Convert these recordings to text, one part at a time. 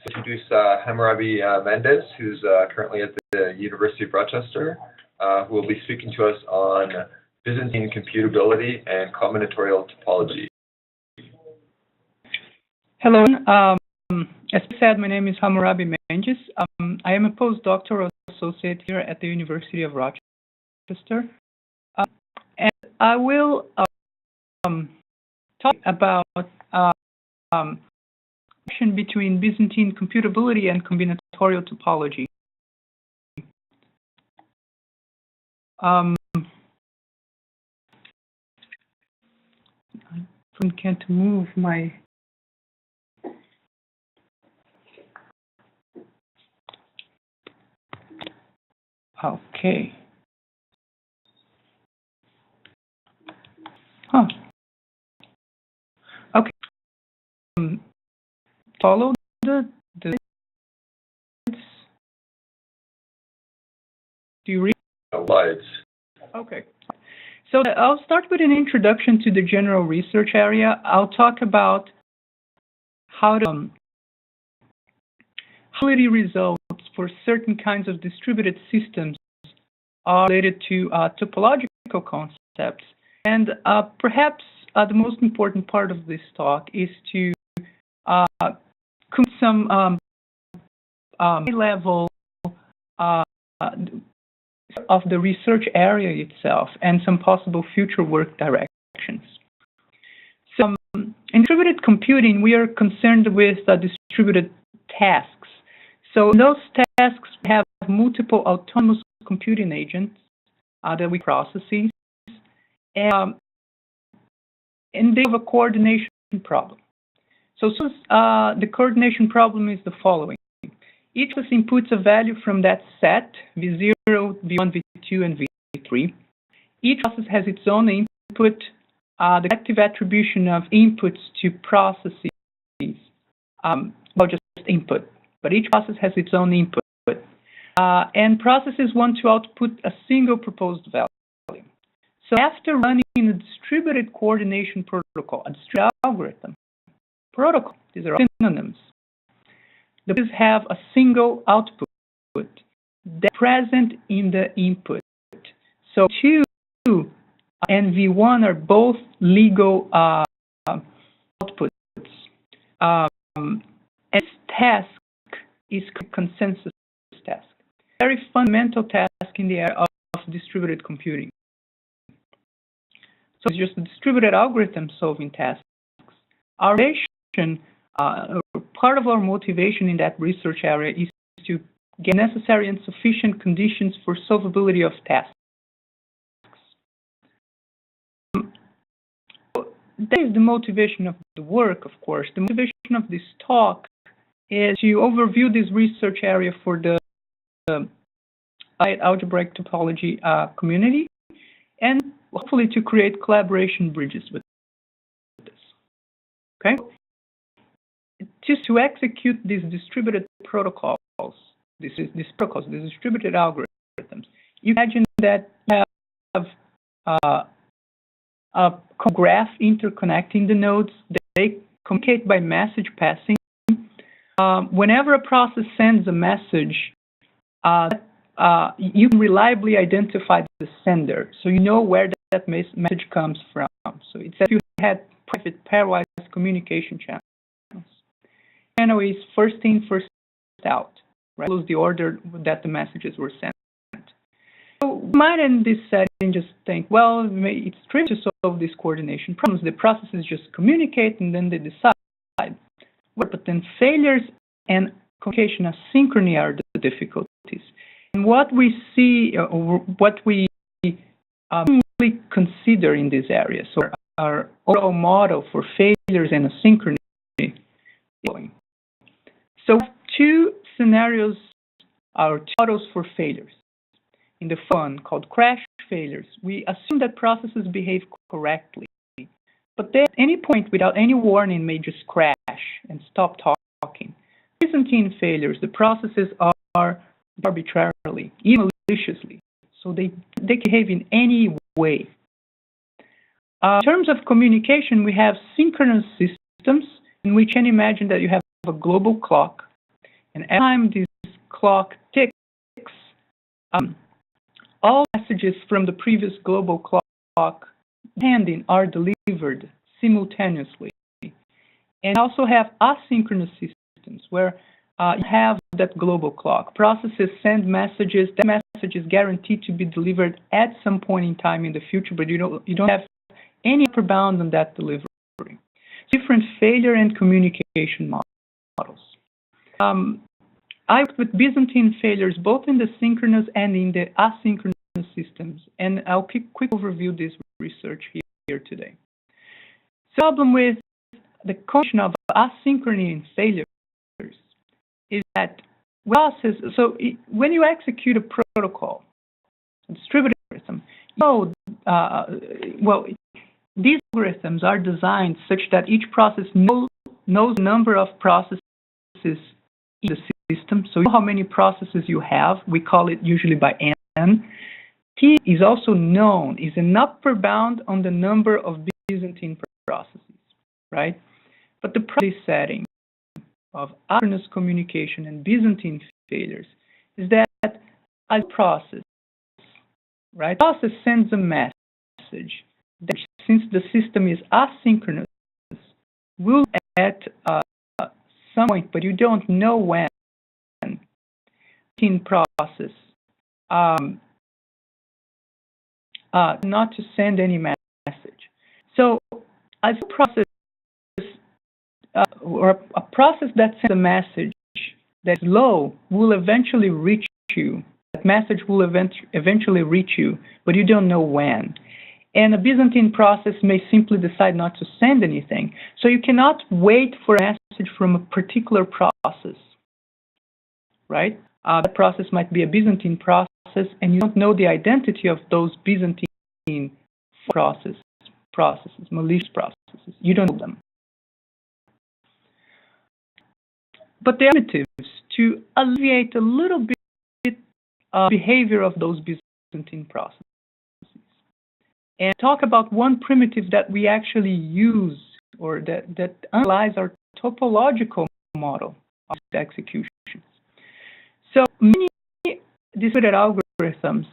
introduce Hammurabi Mendes, who's currently at the University of Rochester, who will be speaking to us on Byzantine computability and combinatorial topology. Hello. As I said, my name is Hammurabi Mendes. I am a postdoctoral associate here at the University of Rochester. And I will talk about between Byzantine computability and combinatorial topology. I can't move my. Okay. Huh. Okay. Follow the. Do you read? Slides. Okay. So I'll start with an introduction to the general research area. I'll talk about how the results for certain kinds of distributed systems are related to topological concepts. And perhaps the most important part of this talk is to come some high-level of the research area itself and some possible future work directions. So in distributed computing, we are concerned with distributed tasks. So in those tasks, we have multiple autonomous computing agents that we processes, and they have a coordination problem. So the coordination problem is the following. Each of us inputs a value from that set, V0, V1, V2, and V3. Each process has its own input. The collective attribution of inputs to processes, well, just input, but each process has its own input. And processes want to output a single proposed value. So after running a distributed coordination protocol, a distributed algorithm, protocol, these are synonyms, the processes have a single output that's present in the input. So 2 and V1 are both legal outputs. This task is a consensus task, a very fundamental task in the area of distributed computing. So it's just a distributed algorithm solving tasks. Our motivation, part of our motivation in that research area is to get necessary and sufficient conditions for solvability of tasks. That is the motivation of the work, of course. The motivation of this talk is to overview this research area for the algebraic topology community, and hopefully to create collaboration bridges with this. Okay? Just to execute these distributed protocols, these distributed algorithms, you imagine that you have a graph interconnecting the nodes. They communicate by message passing. Whenever a process sends a message, you can reliably identify the sender, so you know where that message comes from. So it's as if you had private pairwise communication channels. Channel is first in, first out, right? Follows the order that the messages were sent. So we might in this setting just think, well, it's tricky to solve these coordination problems. The processes just communicate and then they decide. But then failures and communication asynchrony are the difficulties. And what we see, what we really consider in this area, so our overall model for failures and asynchrony is following. So we have two scenarios, our two models for failures. In the one called crash failures, we assume that processes behave correctly, but they at any point without any warning may just crash and stop talking. Byzantine failures, the processes are arbitrarily, even maliciously, so they behave in any way. In terms of communication, we have synchronous systems in which you can imagine that you have a global clock And every time this clock ticks, all messages from the previous global clock pending are delivered simultaneously. And also have asynchronous systems where you have that global clock. Processes send messages. That message is guaranteed to be delivered at some point in time in the future, but you don't have any upper bound on that delivery. Different failure and communication models. I worked with Byzantine failures both in the synchronous and in the asynchronous systems, and I'll quick overview this research here today. The problem with the combination of asynchrony and failures is that when you execute a protocol, a distributed algorithm, these algorithms are designed such that each process knows the number of processes in the system. So you know how many processes you have. We call it usually by n. T is also known, is an upper bound on the number of Byzantine processes, right? But the problem setting of asynchronous communication and Byzantine failures is that a process, right? Process sends a message that, since the system is asynchronous, will at some point, but you don't know when, in process not to send any message. So as a process or a process that sends a message that's low will eventually reach you. That message will eventually reach you, but you don't know when. And a Byzantine process may simply decide not to send anything. So you cannot wait for a message from a particular process, right? That process might be a Byzantine process, and you don't know the identity of those Byzantine processes, malicious processes. You don't know them. But there are alternatives to alleviate a little bit of behavior of those Byzantine processes. And talk about one primitive that we actually use, or that analyze our topological model of executions. So many distributed algorithms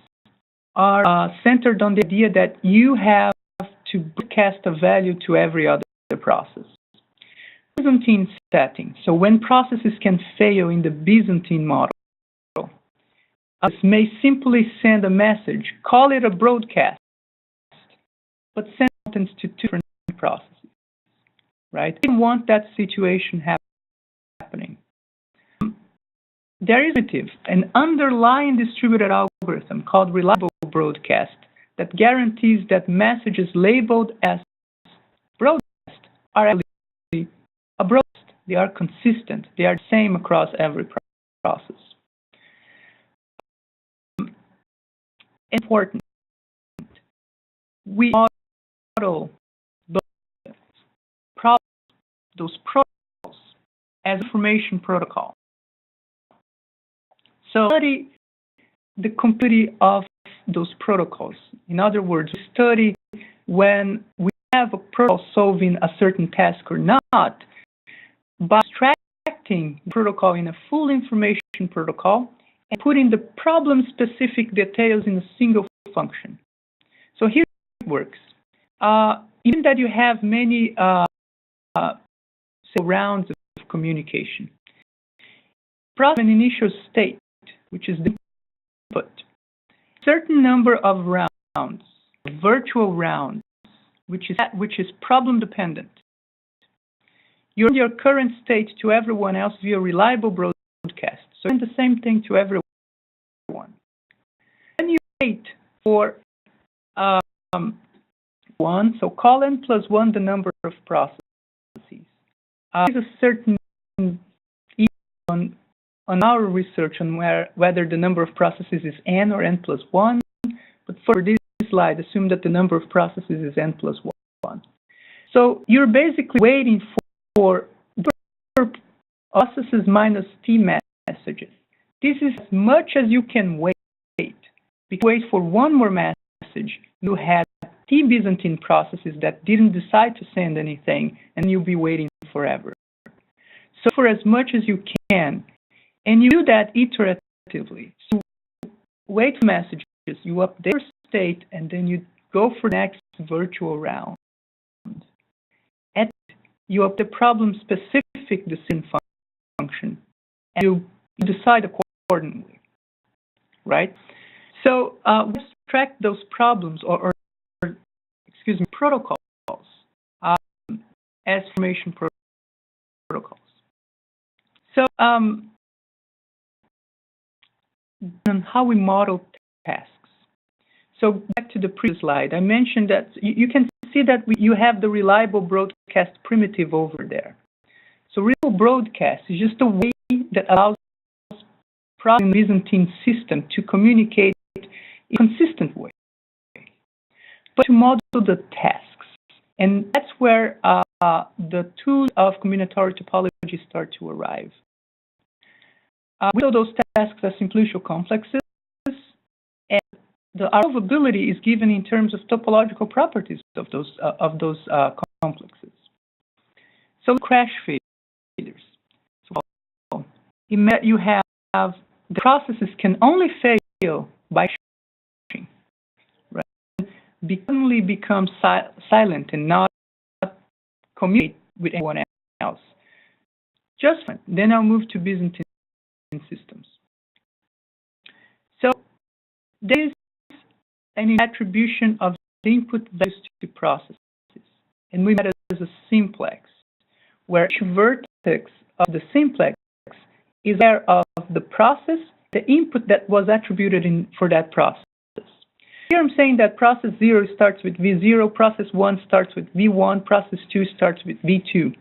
are centered on the idea that you have to broadcast a value to every other process. Byzantine setting. So when processes can fail in the Byzantine model, this may simply send a message, call it a broadcast, but send contents to two different processes, right? We don't want that situation happening. There is an underlying distributed algorithm called reliable broadcast that guarantees that messages labeled as broadcast are actually a broadcast. They are consistent. They are the same across every process. Important. We model those protocols as information protocol. So study the complexity of those protocols. In other words, we study when we have a protocol solving a certain task or not by abstracting the protocol in a full information protocol and putting the problem-specific details in a single function. So here it works. Even that you have many rounds of communication. Process an initial state, which is the input. Certain number of rounds, virtual rounds, which is problem dependent. You send your current state to everyone else via reliable broadcast. So send the same thing to everyone. Then you wait for one. So call n plus 1 the number of processes. There's a certain on our research on whether the number of processes is n or n plus 1, but for this slide, assume that the number of processes is n plus 1. So you're basically waiting for processes minus t messages. This is as much as you can wait. If you wait for one more message, you had t Byzantine processes that didn't decide to send anything, and you'll be waiting forever. So for as much as you can, And you do that iteratively. So wait for messages, you update your state, and then you go for the next virtual round. And you update the problem-specific decision function, and you decide accordingly, right? So we abstract those problems, or excuse me, protocols, as information protocols. So and how we model tasks. So back to the previous slide, I mentioned that you can see that you have the reliable broadcast primitive over there. So reliable broadcast is just a way that allows in the Byzantine system to communicate in a consistent way, but to model the tasks. And that's where the tools of combinatorial topology start to arrive. We model those tasks as simplicial complexes, and the solvability is given in terms of topological properties of those complexes. So crash failures. So you have the processes can only fail by crashing, right? Suddenly become silent and not communicate with anyone else. Just fine. Then I'll move to Byzantine Systems. So there is an attribution of the input values to processes, and we made it as a simplex, where each vertex of the simplex is aware of the process, the input that was attributed for that process. Here I'm saying that process 0 starts with V0, process 1 starts with V1, process 2 starts with V2.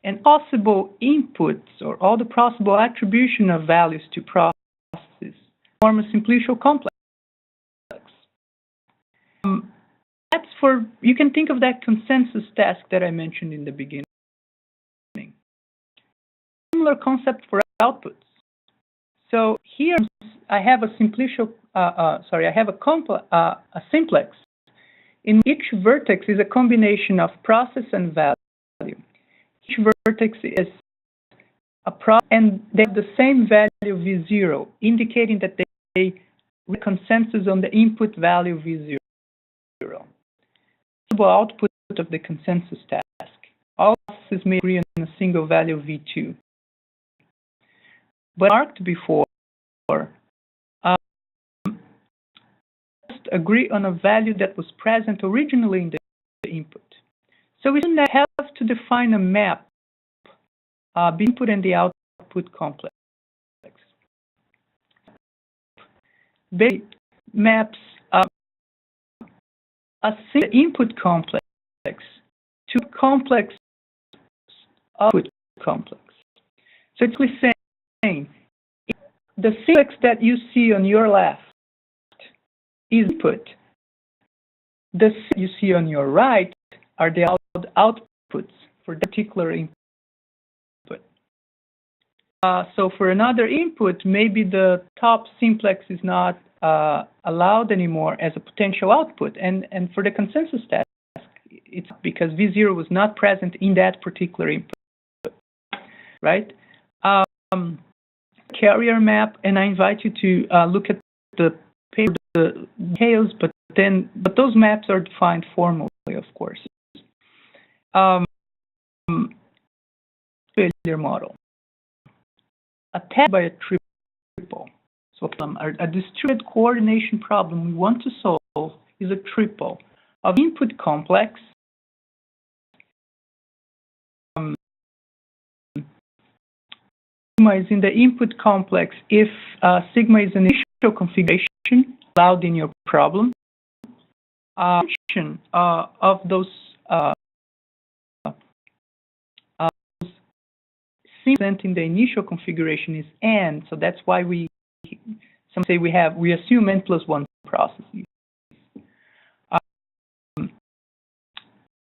And possible inputs, or all the possible attribution of values to processes, form a simplicial complex. That's you can think of that consensus task that I mentioned in the beginning. Similar concept for outputs. So here I have a simplicial, I have a simplex. In each vertex is a combination of process and value. Each vertex is a process, and they have the same value V0, indicating that they reach consensus on the input value V0. Output of the consensus task. All processes may agree on a single value V2. But marked before, agree on a value that was present originally in the input. So we have to define a map, the input and the output complex. They maps a single input complex to a complex output complex. So it's saying the simplex that you see on your left is input. The you see on your right are the outputs for the particular input. So for another input, maybe the top simplex is not allowed anymore as a potential output, and for the consensus task, it's because V0 was not present in that particular input, right? Carrier map, and I invite you to look at the paper, the details, but those maps are defined formally, of course. Failure model. A task by a triple. So a distributed coordination problem we want to solve is a triple of input complex, sigma is in the input complex if sigma is an initial configuration allowed in your problem. Function of those representing the initial configuration is n, so that's why some say we assume n plus 1 processes.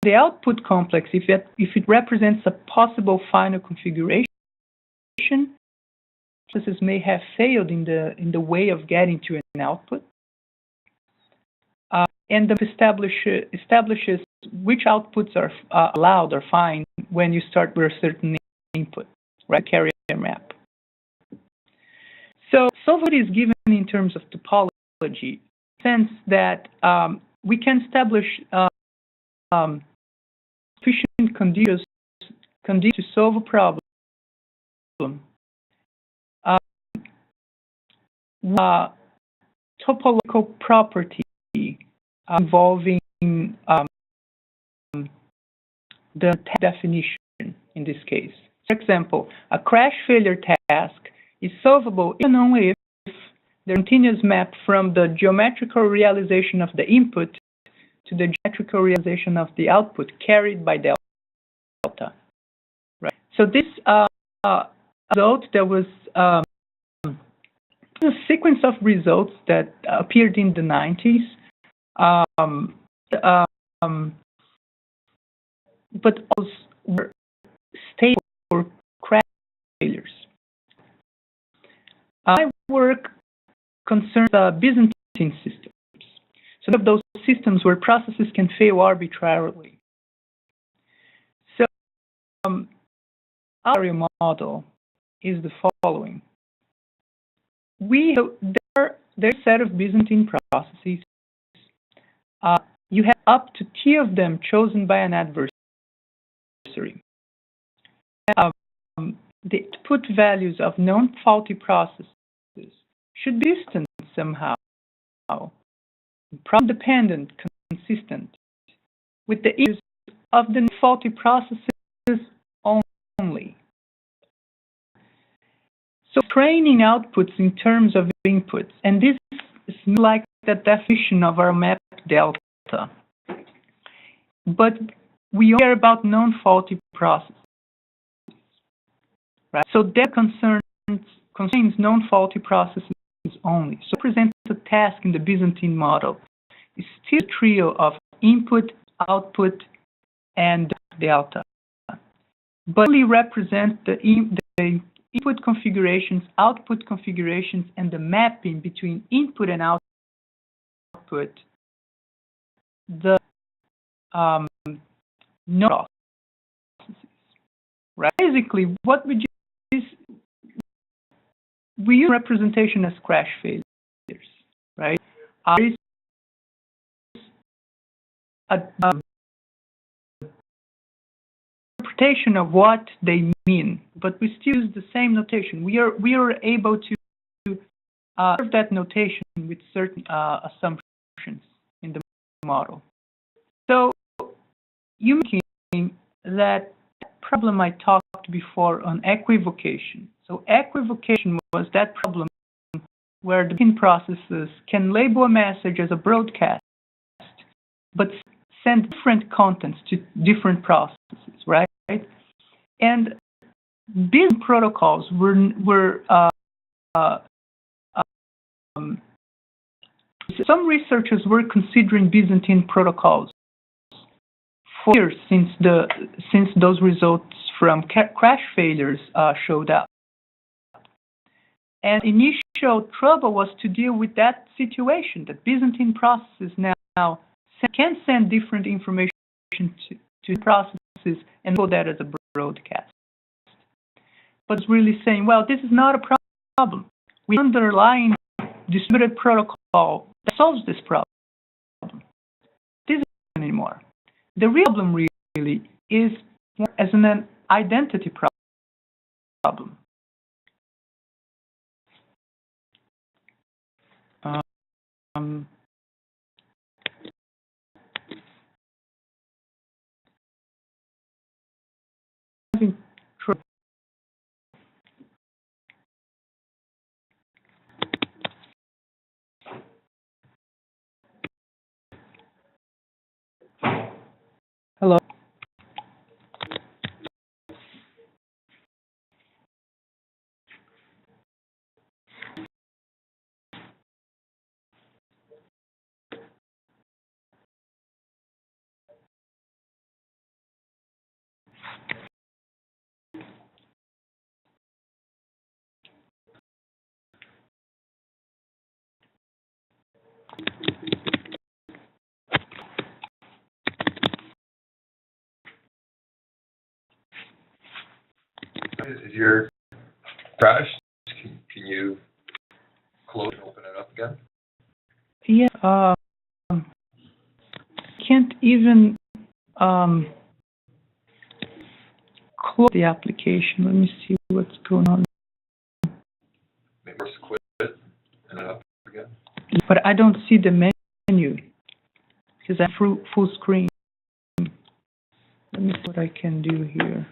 The output complex, if it represents a possible final configuration, processes may have failed in the way of getting to an output, and the establishes which outputs are allowed or fine when you start with a certain input, right? Carrier map. So solvability is given in terms of topology, sense that we can establish sufficient conditions to solve a problem topological property involving the definition in this case. For example, a crash failure task is solvable even only if the continuous map from the geometrical realization of the input to the geometrical realization of the output carried by delta. Right. So this result, there was a sequence of results that appeared in the 90s, but also were stable for crash failures. My work concerns Byzantine systems. So those systems where processes can fail arbitrarily. So our model is the following. There's a set of Byzantine processes. You have up to T of them chosen by an adversary. The output values of known faulty processes should be distant somehow, problem-dependent, consistent, with the use of the faulty processes only. So training outputs in terms of inputs, and this is like the definition of our map delta. But we care about known faulty processes. Right? So that concerns known faulty processes only. So present a task in the Byzantine model is still a trio of input, output, and delta. But only represent the input configurations, output configurations, and the mapping between input and output, the known processes. Right? Basically, what we do is we use representation as crash failures. Right? There is a interpretation of what they mean, but we still use the same notation. We are able to serve that notation with certain assumptions in the model. So you mean that problem I talked before on equivocation. So equivocation was that problem where the pin processes can label a message as a broadcast, but send different contents to different processes, right? And these protocols were some researchers were considering Byzantine protocols for years since those results from crash failures showed up. And initial trouble was to deal with that situation, that Byzantine processes now can send different information to processes and know that as a broadcast. But it's really saying, well, this is not a problem. We underlying distributed protocol that solves this problem. This isn't anymore. The real problem really is as an identity problem. Hello. Is your crash? Can you close and open it up again? Yeah, can't even close the application. Let me see what's going on. Maybe just quit it and then up again. But I don't see the menu because I'm full screen. Let me see what I can do here.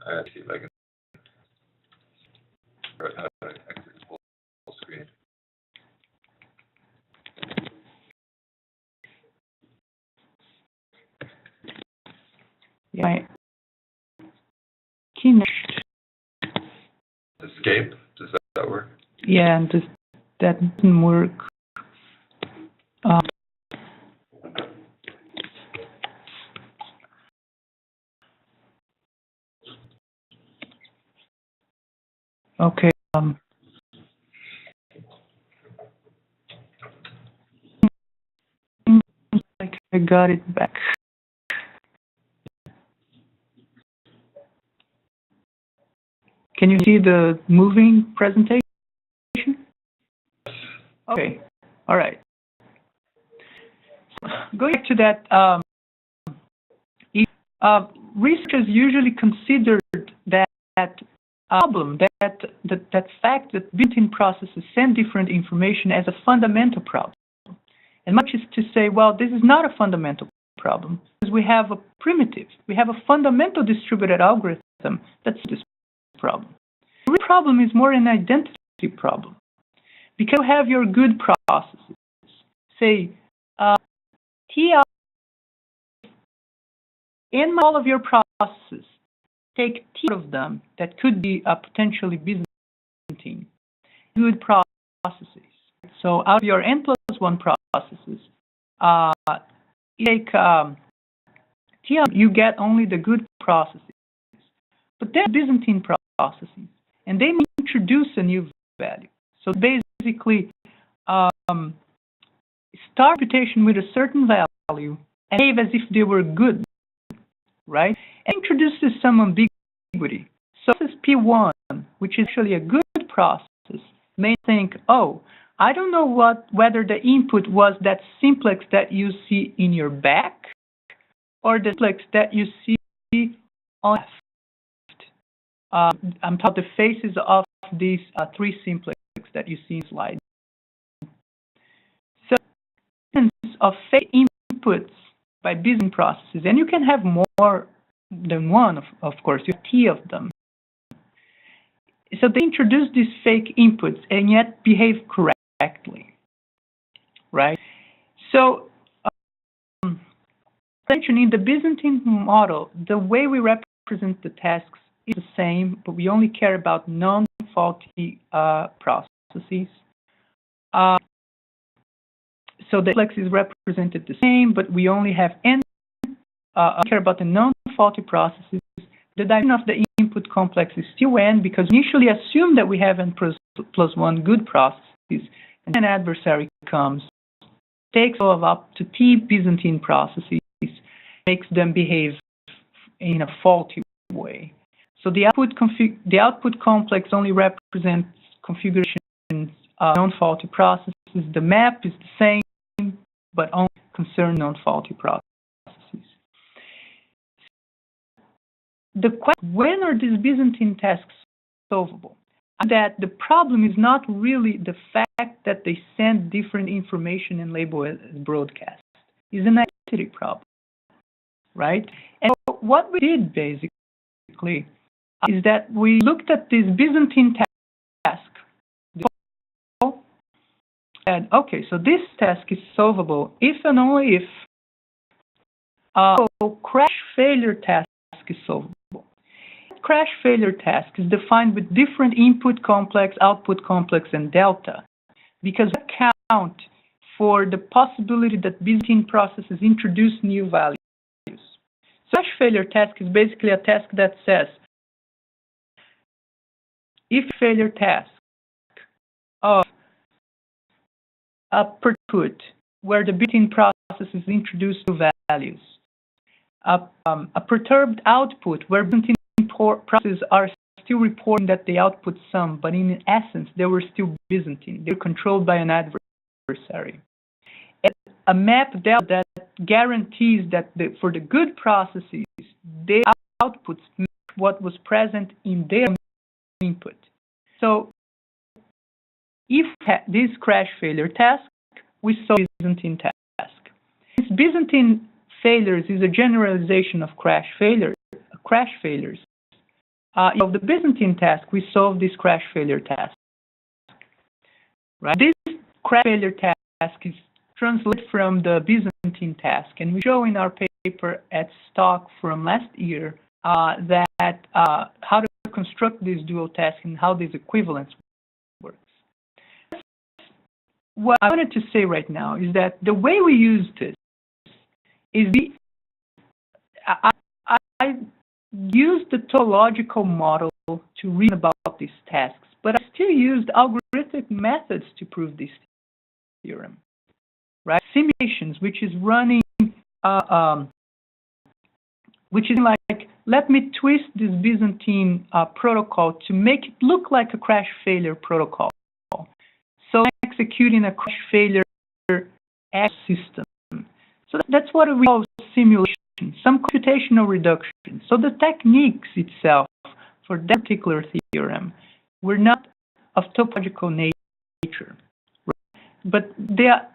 Let's see if I can figure out how to exit full screen. Yeah, keynote. Escape, does that work? Yeah, and that didn't work. Okay. I got it back. Can you see the moving presentation? Okay. All right. So going back to that, researchers usually considered that problem, that fact that Byzantine processes send different information as a fundamental problem. And much is to say, well, this is not a fundamental problem because we have a primitive, we have a fundamental distributed algorithm that's this problem. The real problem is more an identity problem because you have your good processes. Say, T in all of your processes, take T of them that could be potentially Byzantine, good processes. So out of your n+1 processes, you take T, you get only the good processes. But they're Byzantine processes, and they introduce a new value. So basically, start computation with a certain value and behave as if they were good, right? And introduces some ambiguity. So this is P1, which is actually a good process, may think, oh, I don't know whether the input was that simplex that you see in your back or the simplex that you see on left. I'm talking the faces of these three simplex that you see in the slide. So, of fake inputs by Byzantine processes, and you can have more than one, of course, you have T of them. So they introduce these fake inputs and yet behave correctly, right? So, in the Byzantine model, the way we represent the tasks is the same, but we only care about non-faulty processes. So the complex is represented the same, but we only have n. Care about the non-faulty processes. The dimension of the input complex is still n because we initially assume that we have n+1 good processes, and then an adversary comes, takes all of up to T Byzantine processes, makes them behave in a faulty way. So the output complex only represents configurations of non-faulty processes. The map is the same, but only concerns non-faulty processes. The question, when are these Byzantine tasks solvable? That the problem is not really the fact that they send different information and label it as broadcast. It's an identity problem, right? And so what we did basically is that we looked at this Byzantine task and okay, so this task is solvable if and only if crash failure task is solvable. Crash failure task is defined with different input complex, output complex, and delta, because we account for the possibility that Byzantine processes introduce new values. So crash failure task is basically a task that says, if failure task of a perput where the Byzantine processes introduce new values, a perturbed output where Byzantine processes are still reporting that they output some, but in essence, they were still Byzantine. They were controlled by an adversary. And a map delta that guarantees that for the good processes, their outputs match what was present in their input. So if this crash failure task, we saw Byzantine task. This Byzantine failures is a generalization of crash failures. Of the Byzantine task, we solved this crash failure task. Right? This crash failure task is translated from the Byzantine task, and we show in our paper at Stock from last year that how to construct this dual task and how this equivalence works. What I wanted to say right now is that the way we use this is I used the topological model to reason about these tasks, but I still used algorithmic methods to prove this theorem. Right? Simulations, which is running, which is like, let me twist this Byzantine protocol to make it look like a crash failure protocol. So I'm executing a crash failure system. So that's what we call simulation, some computational reduction. So the techniques itself for that particular theorem were not of topological nature. But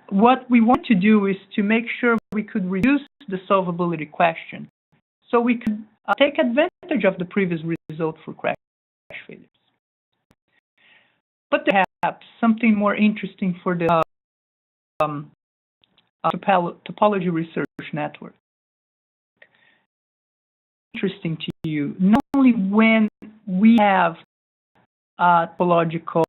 what we want to do is to make sure we could reduce the solvability question so we could take advantage of the previous result for crash failures. But perhaps something more interesting for the topology research network. Interesting to you, not only when we have topological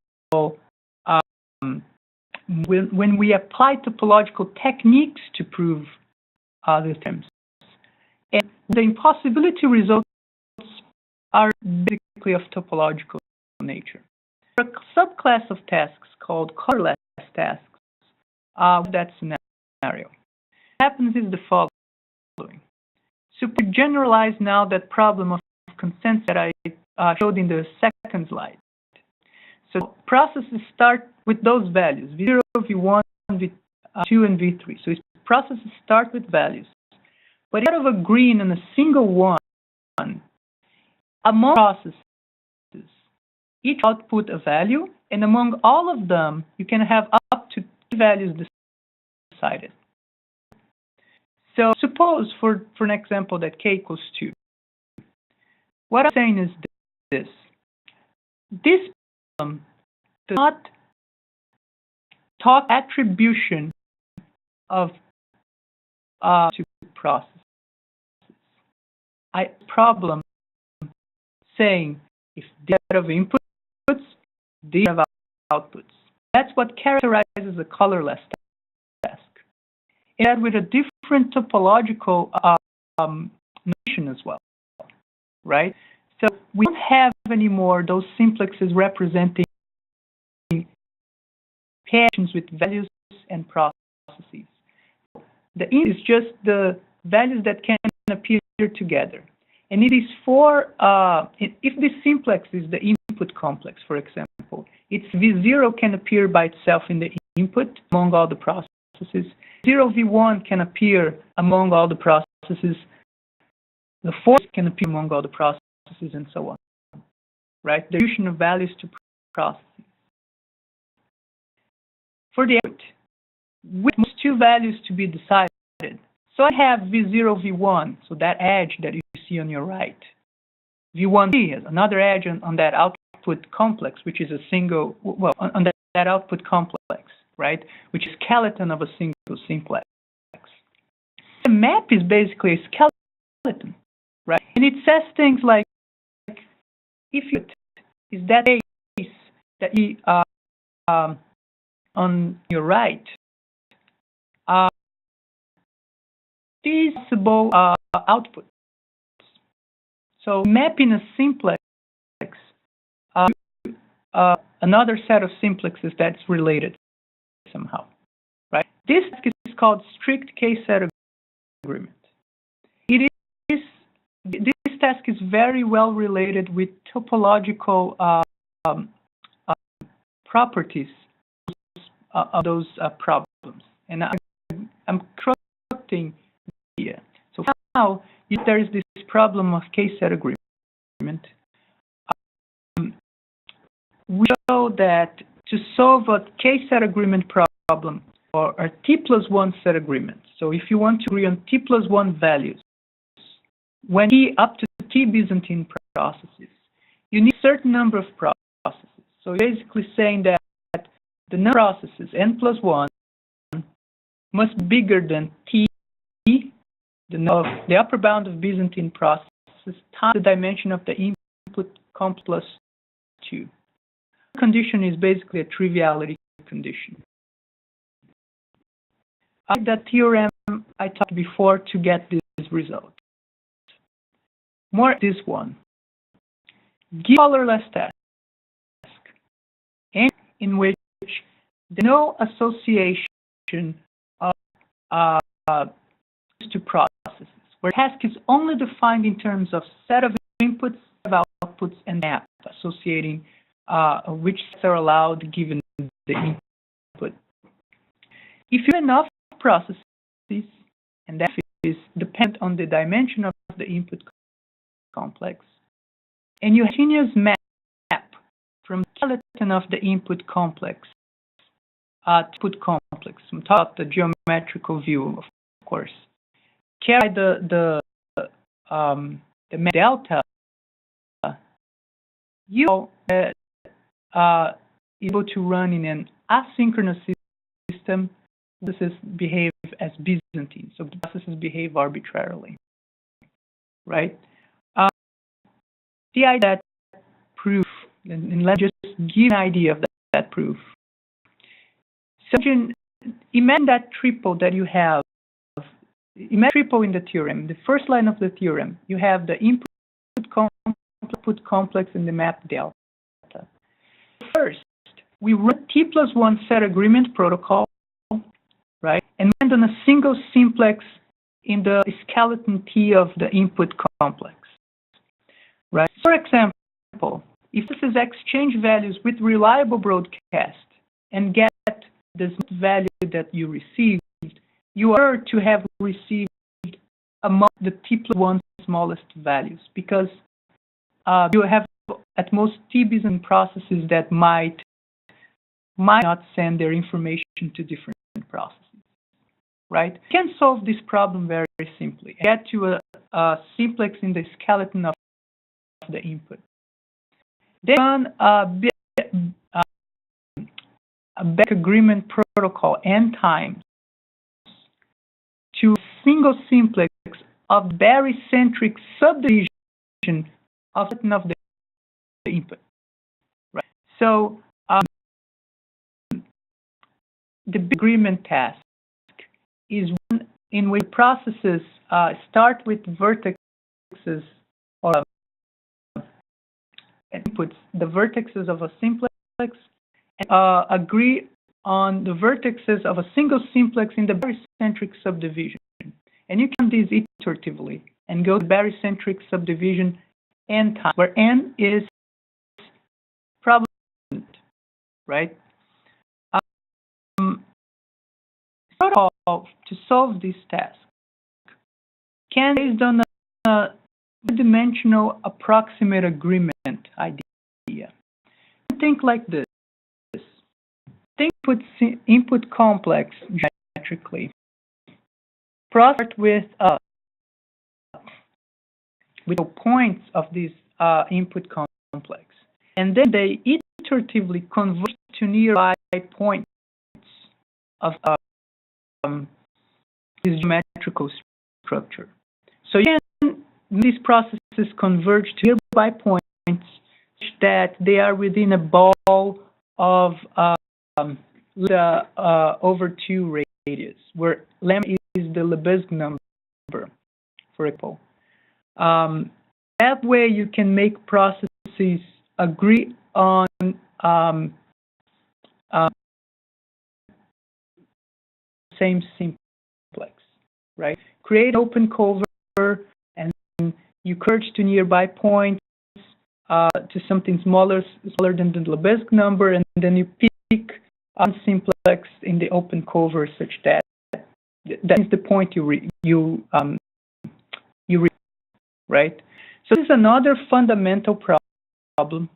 when we apply topological techniques to prove the theorems. And the impossibility results are basically of topological nature. For a subclass of tasks called colorless tasks, that scenario. What happens is the following. So we generalize now that problem of consent that I showed in the second slide. So processes start with those values, V0, V1, V2, and V3. So processes start with values. But instead of agreeing on a single one, among processes, each output a value, and among all of them, you can have up to 3 values decided. So suppose, for an example, that k equals 2. What I'm saying is this. This problem does not talk attribution of to processes. Problem saying if they have inputs, they have outputs. That's what characterizes a colorless task. And with a different topological notion as well, right? So we don't have anymore those simplexes representing pairs with values and processes. The int is just the values that can appear together. And it is for, if this simplex is the input complex, for example, its V0 can appear by itself in the input among all the processes. 0 V1 can appear among all the processes. The fourth can appear among all the processes, and so on. Right? The distribution of values to processes. For the output, with 2 values to be decided. So I have V0, V1, so that edge that you see on your right. V1 is another edge on that output complex, which is a single, well, on that output complex, right? Which is skeleton of a single simplex. The map is basically a skeleton, right? And it says things like, if you is that case that you on your right, these possible outputs. So mapping a simplex, another set of simplexes that's related somehow, right? This is called strict case set agreement. This task is very well related with topological properties of those problems. And I'm constructing here. So now, if there is this problem of k-set agreement, we show that to solve a k-set agreement problem or a t+1 set agreement, so if you want to agree on t+1 values, when t up to t Byzantine processes, you need a certain number of processes. So basically saying that the number of processes, n+1, must be bigger than t, the upper bound of Byzantine processes, times the dimension of the input comp plus 2. The condition is basically a triviality condition. I did that theorem I talked before to get this result. More this one. Give colorless task, and in which there's no association of two processes, where task is only defined in terms of set of inputs, set of outputs, and map associating which sets are allowed given the input. If you have enough processes, and that is dependent on the dimension of the input complex, and you have a continuous map from the skeleton of the input complex to input complex, from top the geometrical view, of course, carry the delta, you are able to run in an asynchronous system. Processes behave as Byzantine, so the processes behave arbitrarily, right? The idea that proof, and let's just give an idea of that proof. So imagine that triple that you have. Imagine triple in the theorem. The first line of the theorem, you have the input complex and the map delta. First, we run t+1 set agreement protocol, right? And land on a single simplex in the skeleton T of the input complex, right? For example, if this is exchange values with reliable broadcast and get the value that you received, you are to have received among the t+1 smallest values, because you have at most t Byzantine processes that might not send their information to different processes, right? You can solve this problem very simply. Get to a simplex in the skeleton of the input. Then run a back agreement protocol n times to a single simplex of barycentric subdivision of the input, right? So the agreement task is one in which processes start with vertices or inputs, the vertices of a simplex, and agree on the vertices of a single simplex in the barycentric subdivision. And you can do this iteratively and go to barycentric subdivision n times, where n is probability, right? Protocol to solve this task can be based on a dimensional approximate agreement idea. Think like this. Think input complex geometrically. Process with the points of this input complex, and then they iteratively converge to nearby points of this geometrical structure. So you can these processes converge to nearby points such that they are within a ball of the over 2 radius, where lambda is the Lebesgue number, for example. That way you can make processes agree on same simplex, right? Create open cover and you converge to nearby points to something smaller than the Lebesgue number, and then you pick one simplex in the open cover such that that is the point you reach, right? So this is another fundamental problem,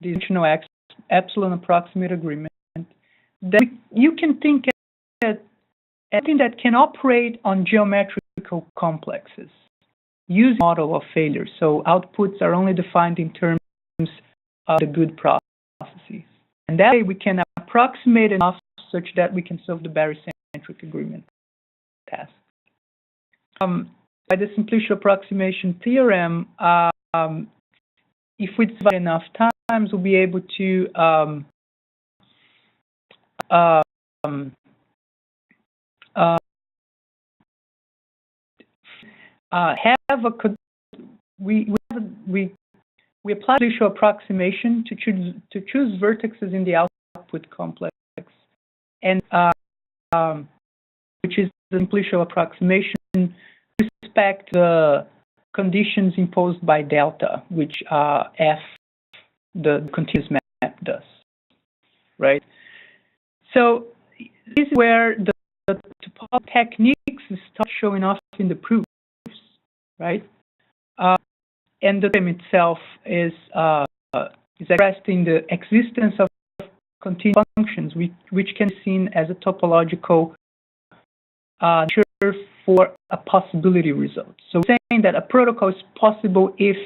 the dimensional epsilon approximate agreement, that you can think at anything that can operate on geometrical complexes using a model of failure. So outputs are only defined in terms of the good processes. And that way we can approximate enough such that we can solve the barycentric agreement task. By the simplicial approximation theorem, if we divide enough times, we'll be able to we apply the simplicial approximation to choose vertices in the output complex, and which is the simplicial approximation with respect to the conditions imposed by delta, which F, the continuous map, does, right? So this is where the topology techniques start showing off in the proofs, right? And the theorem itself is expressed in the existence of continuous functions, which can be seen as a topological measure for a possibility result. So saying that a protocol is possible if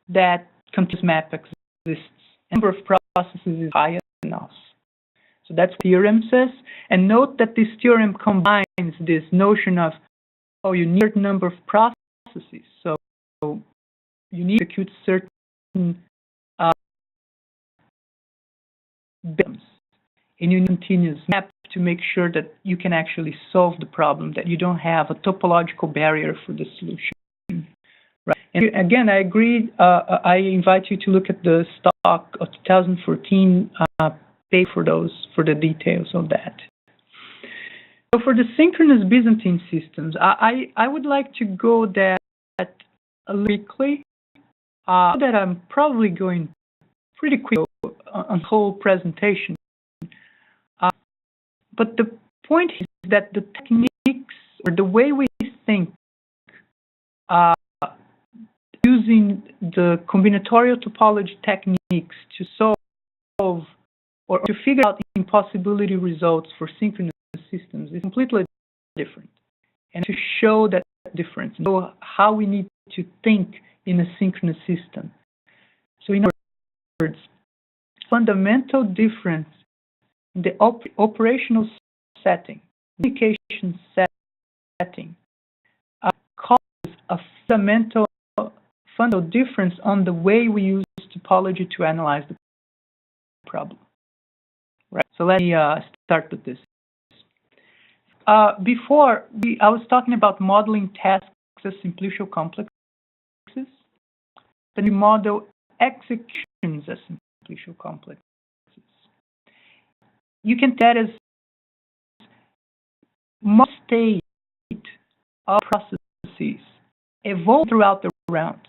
that continuous map exists, and the number of processes is high enough. So that's what the theorem says. And note that this theorem combines this notion of, you need a number of processes. So you need to execute certain bits in your continuous map to make sure that you can actually solve the problem, that you don't have a topological barrier for the solution. Right. And again, I agree. I invite you to look at the stock of 2014 pay for the details of that. So for the synchronous Byzantine systems, I would like to go that a little quickly. That I'm probably going pretty quick on the whole presentation. But the point is that the techniques, or the way we think, using the combinatorial topology techniques to solve or to figure out impossibility results for synchronous systems is completely different. And to show that difference, know how we need to think in a synchronous system. So in other words, fundamental difference in the operational setting, communication setting, causes a fundamental difference on the way we use topology to analyze the problem. Right. So let me start with this. Before, I was talking about modeling tasks as simplicial complexes. Then we model executions as simplicial complexes. You can tell as most state of processes evolve throughout the rounds,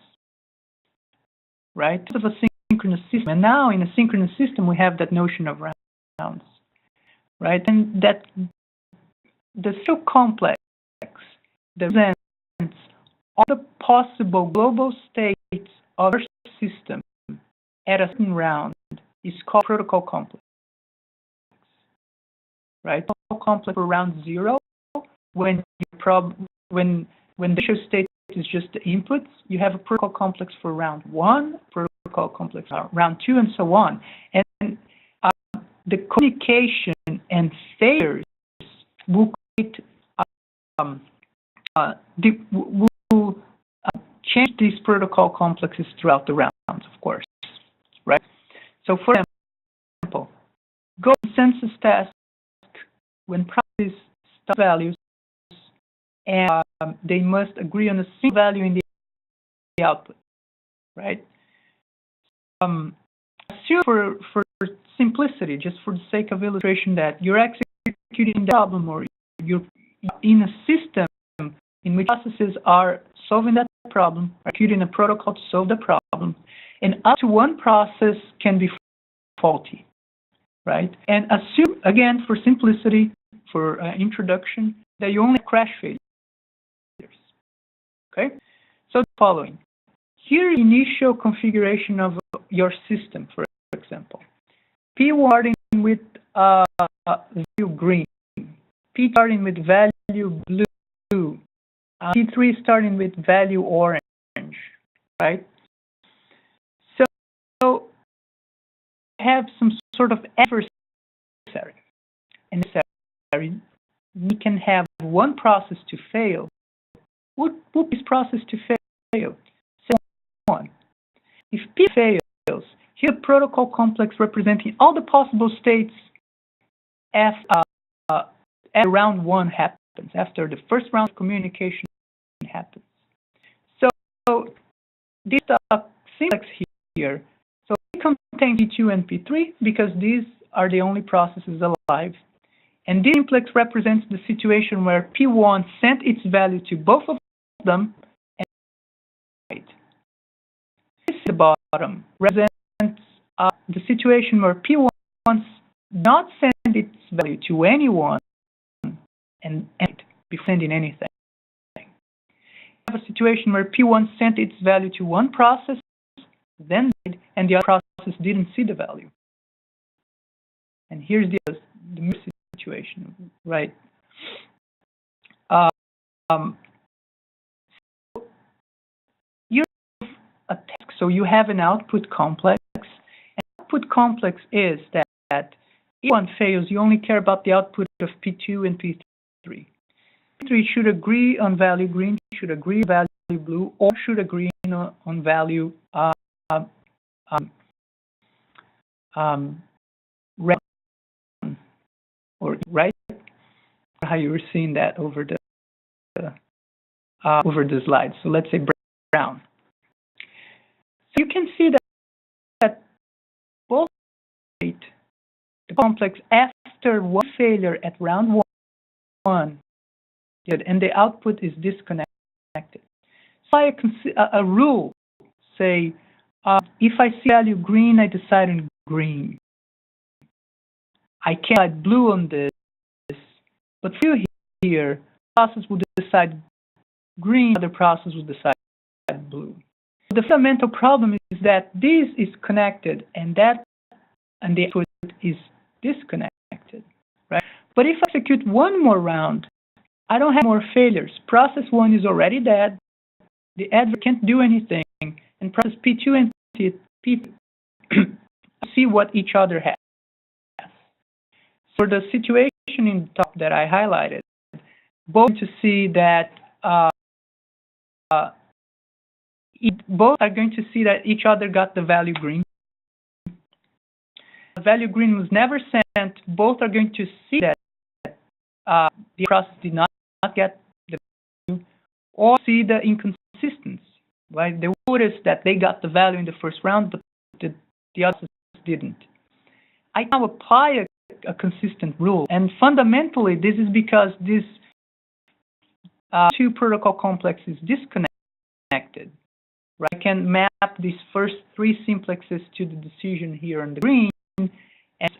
right? Of a synchronous system, and now in a synchronous system we have that notion of rounds, right? And that the simple complex that represents all the possible global states of our system at a certain round is called protocol complex, right? Protocol complex for round 0, when the initial state is just the inputs, you have a protocol complex for round 1, protocol complex for round 2, and so on. And the communication and failures will change these protocol complexes throughout the rounds, of course, right? So, for example, go consensus task when processes start values, and they must agree on a single value in the output, right? Assume for simplicity, just for the sake of illustration, that you're executing the problem, or you're in a system in which processes are solving that problem, executing a protocol to solve the problem, and up to one process can be faulty, right? And assume, again, for simplicity, for introduction, that you only have crash failures, okay? So the following. Here is the initial configuration of your system, for example. P1 starting with value green, P starting with value blue, P3 starting with value orange, right? So have some sort of adversary. And we can have one process to fail. What would this process to fail? Say 1. If P fails, here a protocol complex representing all the possible states after round 1 happens, after the first round of communication happens. So this simplex here, so it contains P2 and P3 because these are the only processes alive. And this simplex represents the situation where P1 sent its value to both of them and right. This is the bottom represents the situation where P1 not send its value to anyone and be sending anything. We have a situation where P1 sent its value to one process, then and the other process didn't see the value. And here's the situation, right? You have a task, so you have an output complex. An output complex is that if one fails, you only care about the output of P2 and P3. P3 should agree on value green, should agree on value blue, or should agree on value red, or right? How you were seeing that over the slide. So let's say brown. So you can see that both the complex after one failure at round 1, and the output is disconnected. So a rule, say, if I see value green, I decide on green. I can't decide blue on this, but for you here, process will decide green, other process will decide blue. The fundamental problem is that this is connected and the output is disconnected, right? But if I execute one more round, I don't have more failures. Process 1 is already dead. The adversary can't do anything, and process P2 and P3 see what each other has. For the situation in the top that I highlighted, both to see that both are going to see that each other got the value green. The value green was never sent. Both are going to see that the process did not get the value, or see the inconsistency. Right? They notice that they got the value in the first round, but the others didn't. I now apply a consistent rule, and fundamentally, this is because this two protocol complex is disconnected. Right? I can map these first 3 simplexes to the decision here on the green, and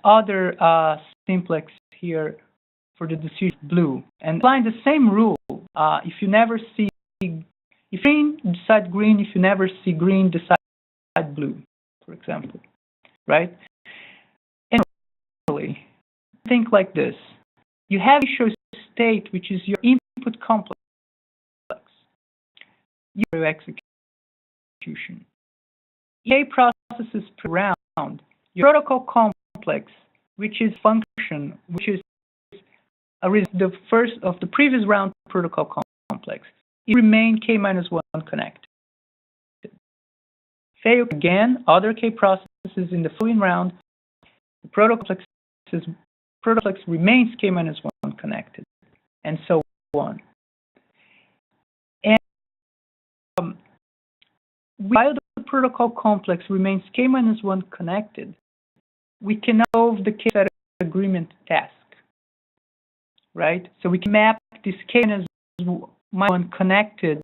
other simplex here for the decision blue. And applying the same rule, if you never see, if green, decide green. If you never see green, decide blue, for example, right? And really, think like this. You have initial state, which is your input complex, your execution. A processes per round, your protocol complex, which is function, which is the first of the previous round protocol complex, it remain K-1 connected. Fail again, other K processes in the following round, the protocol complex remains K-1 connected, and so on. And while the protocol complex remains K-1 connected, we can solve the K-set agreement task, right? So we can map this K-1 connected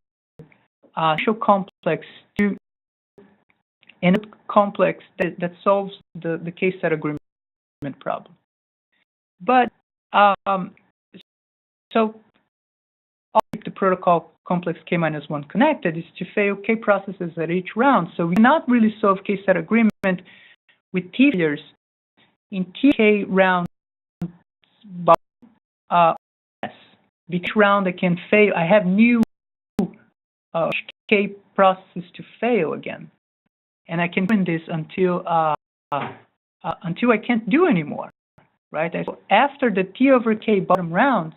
initial complex to a complex that solves the case set agreement problem. But so if the protocol complex k-1 connected is to fail k processes at each round. So we cannot really solve case set agreement with t failures in tk rounds. Each round I can fail. I have new k processes to fail again, and I can do this until I can't do anymore, right? So after the t over k bottom rounds,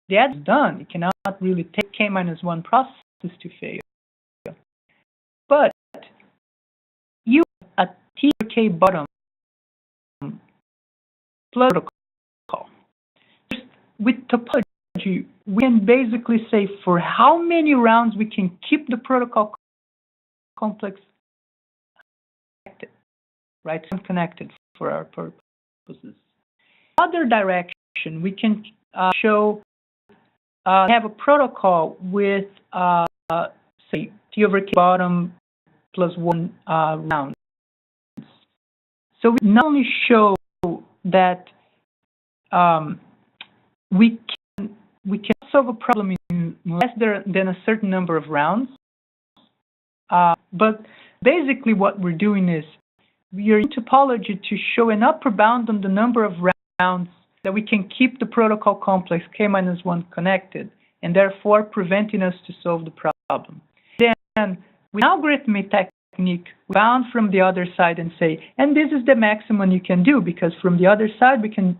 the add is done. You cannot really take k-1 processes to fail. But you a t over k bottom protocol. With topology, we can basically say for how many rounds we can keep the protocol complex connected, right? Unconnected for our purposes. Other direction, we can show have a protocol with say t over k bottom plus 1 rounds. So we not only show that we can solve a problem in less than a certain number of rounds, but basically what we're doing is we are in topology to show an upper bound on the number of rounds that we can keep the protocol complex k-1 connected, and therefore preventing us to solve the problem. Then with algorithmic technique, we bound from the other side and say, and this is the maximum you can do, because from the other side we can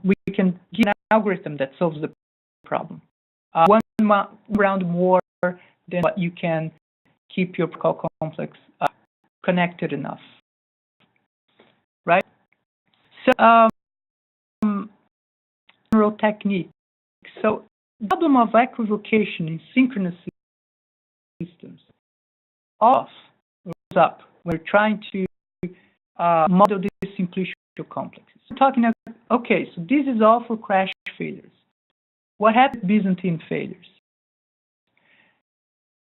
give an algorithm that solves the problem. One round more than what you can keep your protocol complex connected enough, right? So general technique. So the problem of equivocation in synchronous systems off goes up. We're trying to model these simplicial complexes. We're talking about, okay, so this is all for crash failures. What happened to Byzantine failures?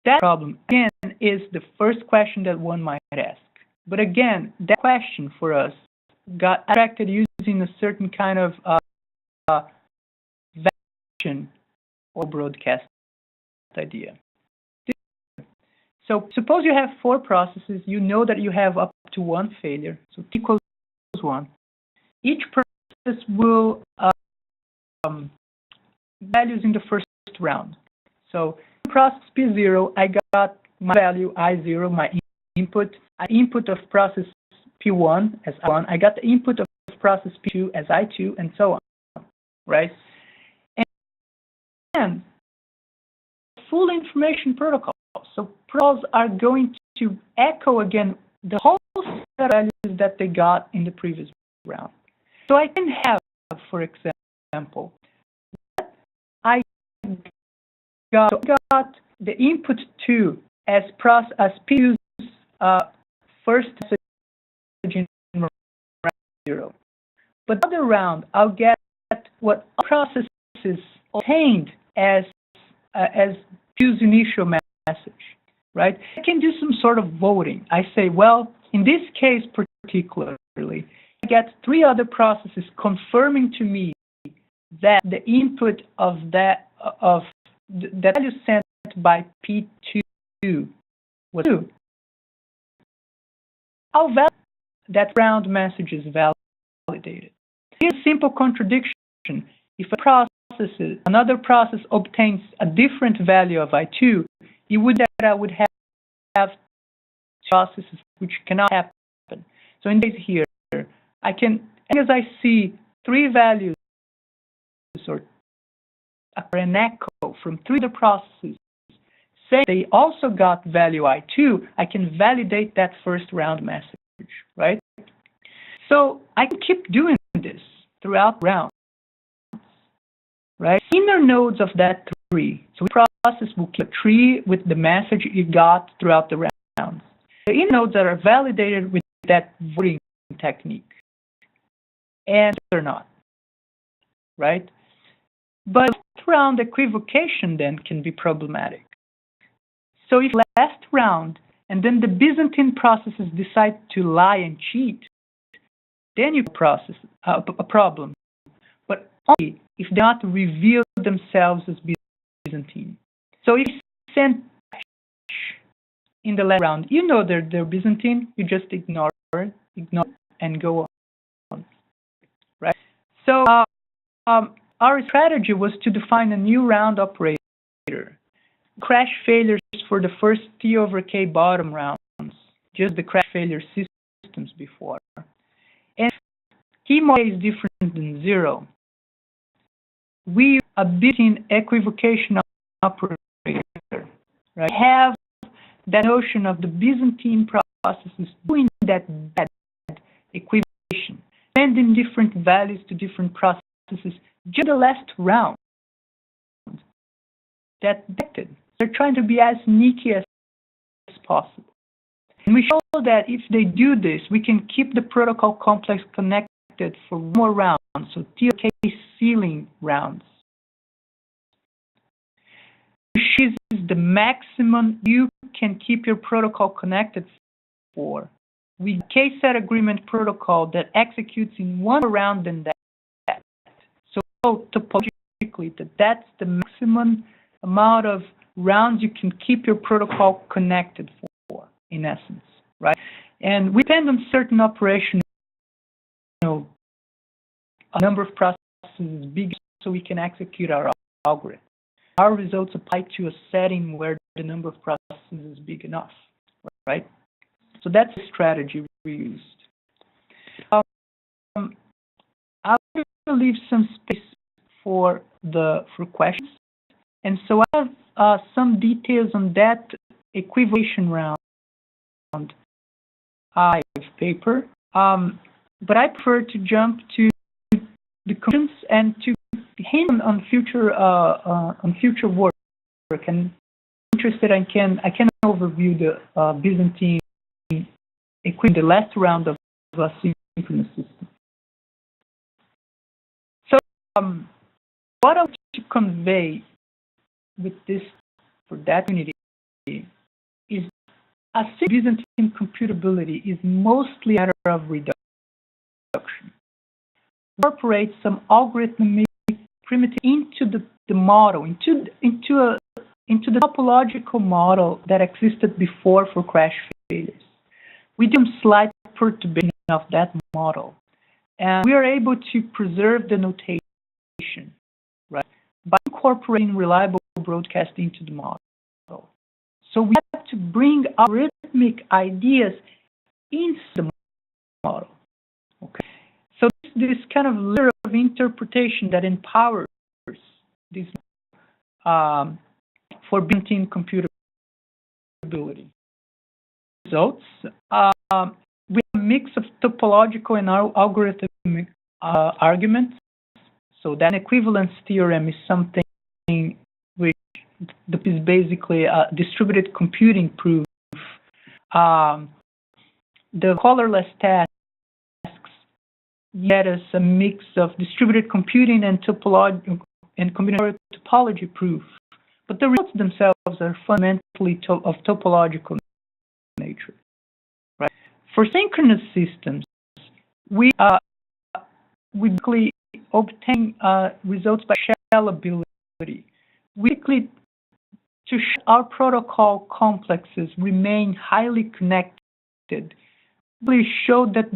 That problem, again, is the first question that one might ask. But again, that question for us got abstracted using a certain kind of validation or broadcast idea. So suppose you have 4 processes. You know that you have up to 1 failure. So t equals 1. Each process will values in the first round. So process P0, I got my value I0, my input. Input of process P1 as I1. I got the input of process P2 as I2, and so on, right? And full information protocol. So protocols are going to echo again the whole set of values that they got in the previous round. So I can have, for example, I got the input 2 as P2's first message in round 0. But other round, I'll get what processes obtained as P2's initial message, right? I can do some sort of voting. I say, well, in this case particularly, I get 3 other processes confirming to me that the input of the value sent by P2 was 2. I'll validate that round message is validated. Here's a simple contradiction. If another process obtains a different value of I2, it would that I would have processes which cannot happen. So in this here, I can, as I see 3 values or an echo from 3 other processes saying they also got value I2, I can validate that first round message, right? So I can keep doing this throughout rounds, right? Inner nodes of that tree. So the process will keep a tree with the message it got throughout the rounds. The inner nodes that are validated with that voting technique, and they're not, right? But round equivocation then can be problematic. So if last round and then the Byzantine processes decide to lie and cheat, then you process a problem. But only if they not reveal themselves as Byzantine. So if you send in the last round, you know they're Byzantine, you just ignore it, and go on, right? So our strategy was to define a new round operator. Crash failures for the first T over K bottom rounds, just the crash failure systems before. And key model is different than zero. We use a Byzantine equivocation operator, right? Have that notion of the Byzantine processes doing that bad equivocation, sending different values to different processes, just the last round. That they're trying to be as sneaky as possible. And we show that if they do this, we can keep the protocol complex connected for more rounds, so TOK ceiling rounds. Which is the maximum you can keep your protocol connected for. We K-set agreement protocol that executes in one round than that. So topologically, that's the maximum amount of rounds you can keep your protocol connected for, in essence, right? And we depend on certain operations, a number of processes is big, so we can execute our algorithm. Our results apply to a setting where the number of processes is big enough, right? So that's the strategy we used. I'll leave some space for questions. And so I have some details on that equivocation round paper, but I prefer to jump to the conclusions and to hint on future work. And interested, I can overview the Byzantine equivalent, the last round of a synchronous system. So, what I want to convey with this for that unity is a Byzantine computability is mostly a matter of reduction. Incorporate some algorithmic primitive into the model, into the topological model that existed before for crash failures. We do some slight perturbation of that model, and we are able to preserve the notation, right, by incorporating reliable broadcast into the model. So we have to bring algorithmic ideas into the model. Okay. So this kind of layer of interpretation that empowers this for Byzantine computability. Results. We have a mix of topological and algorithmic arguments. So that equivalence theorem is something which is basically a distributed computing proof. The colorless tasks get us a mix of distributed computing and topology and combinatorial topology proof. But the results themselves are fundamentally of topological nature. Right? For synchronous systems, we basically obtain results by shellability. To our protocol complexes remain highly connected. We show that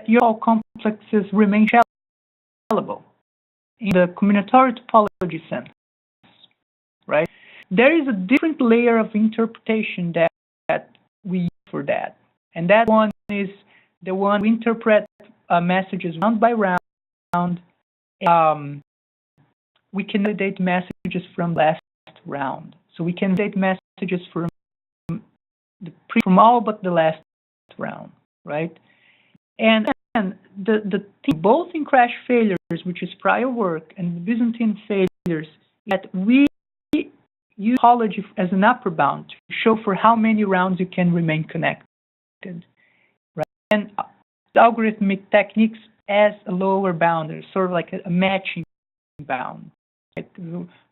your complexes remain shellable in the combinatorial topology sense, right? There is a different layer of interpretation that we use for that, and that one is the one we interpret messages round by round. We can validate messages from last round, so we can validate messages from all but the last round, right? And the thing, both in crash failures, which is prior work, and the Byzantine failures, that we use topology as an upper bound to show for how many rounds you can remain connected, right? And the algorithmic techniques as a lower bound, sort of like a matching bound, right?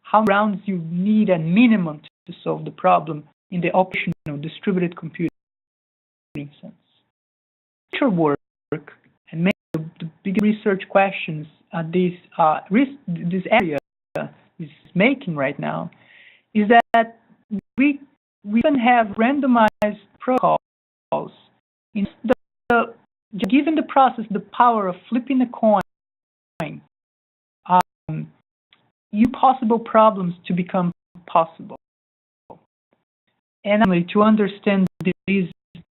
How rounds you need a minimum to solve the problem in the operational distributed computing sense. Future work and many of the big research questions this area is making right now is that we can have randomized protocols in given the process the power of flipping a coin, impossible problems to become possible. And to understand this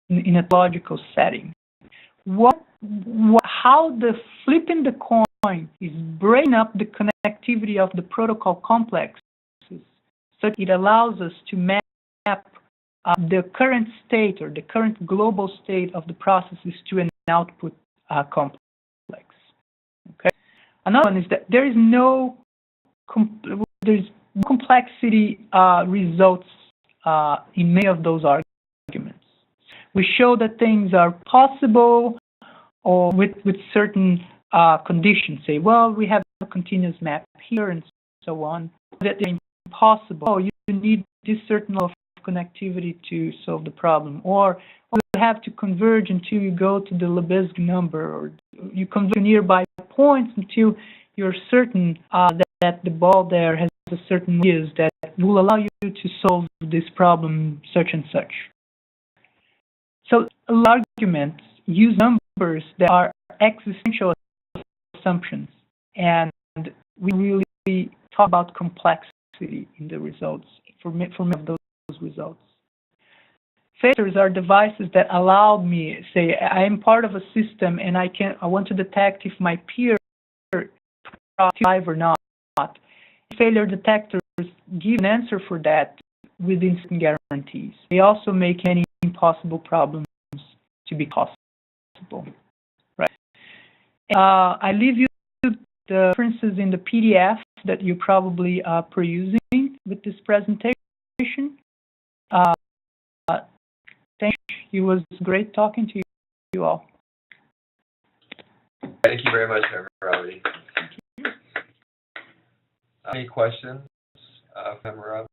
in a logical setting. How the flipping the coin is breaking up the connectivity of the protocol complexes, so it allows us to map the current state or the current global state of the processes to an output complex. Okay. Another one is that there is no complexity results in many of those arguments. We show that things are possible or with certain conditions. Say, well, we have a continuous map here and so on. That they're impossible. Oh, you need this certain level of connectivity to solve the problem. Or you have to converge until you go to the Lebesgue number, or you converge nearby points until you're certain that the ball there has a certain radius that will allow you to solve this problem such and such. So arguments use numbers that are existential assumptions, and we really talk about complexity in the results for many of those results. Filters are devices that allow me, say, I am part of a system and I want to detect if my peer is alive or not. Failure detectors give an answer for that with instant guarantees. They also make any impossible problems to be possible. Right? I leave you the references in the PDF that you probably are perusing with this presentation. Thank you. It was great talking to you all. Thank you very much, Hammurabi. Any questions, Hammurabi?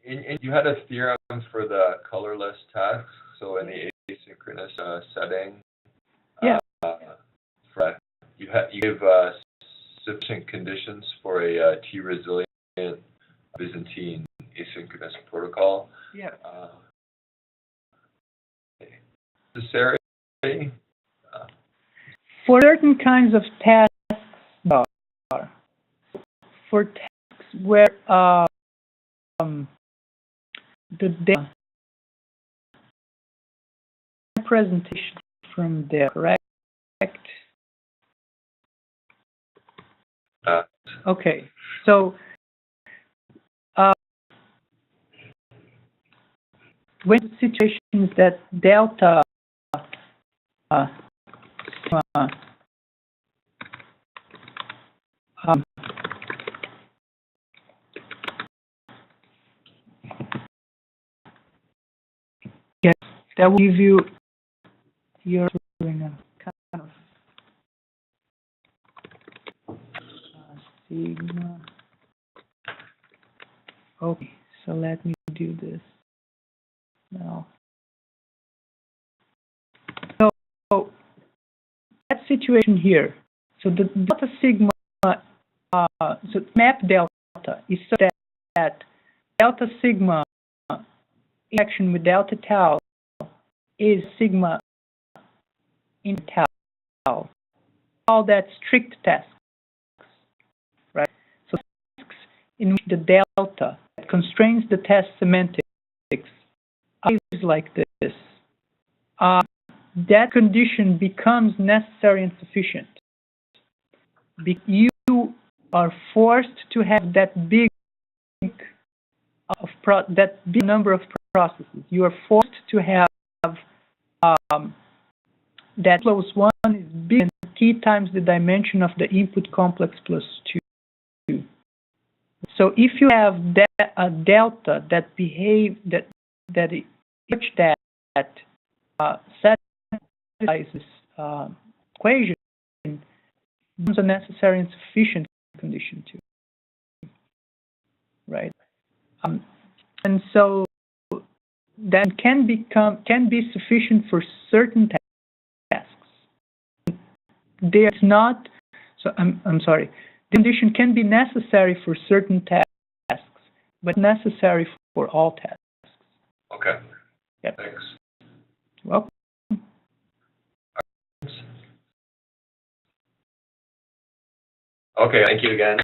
And you had a theorem for the colorless text, so in the asynchronous setting. Yeah. You gave sufficient conditions for a T-resilient Byzantine asynchronous protocol. Yeah. Necessary. For certain kinds of tasks, for tasks where the data presentation from there, correct? Okay, so when the situation is that delta yes, that will give you your kind of sigma. Okay, so let me do this now. So that situation here, so the delta sigma, so map delta is so that delta sigma in action with delta tau is sigma in tau. All that strict tasks, right? So tasks in which the delta constrains the test semantics is like this. That condition becomes necessary and sufficient. You are forced to have that big number of processes. You are forced to have that close one is big and t times the dimension of the input complex plus 2. So if you have a delta that satisfies this equation, becomes a necessary and sufficient condition too, right? And so that can be sufficient for certain tasks. There's not. So I'm sorry. The condition can be necessary for certain tasks, but necessary for all tasks. Okay. Yep. Thanks. Welcome. Okay, thank you again.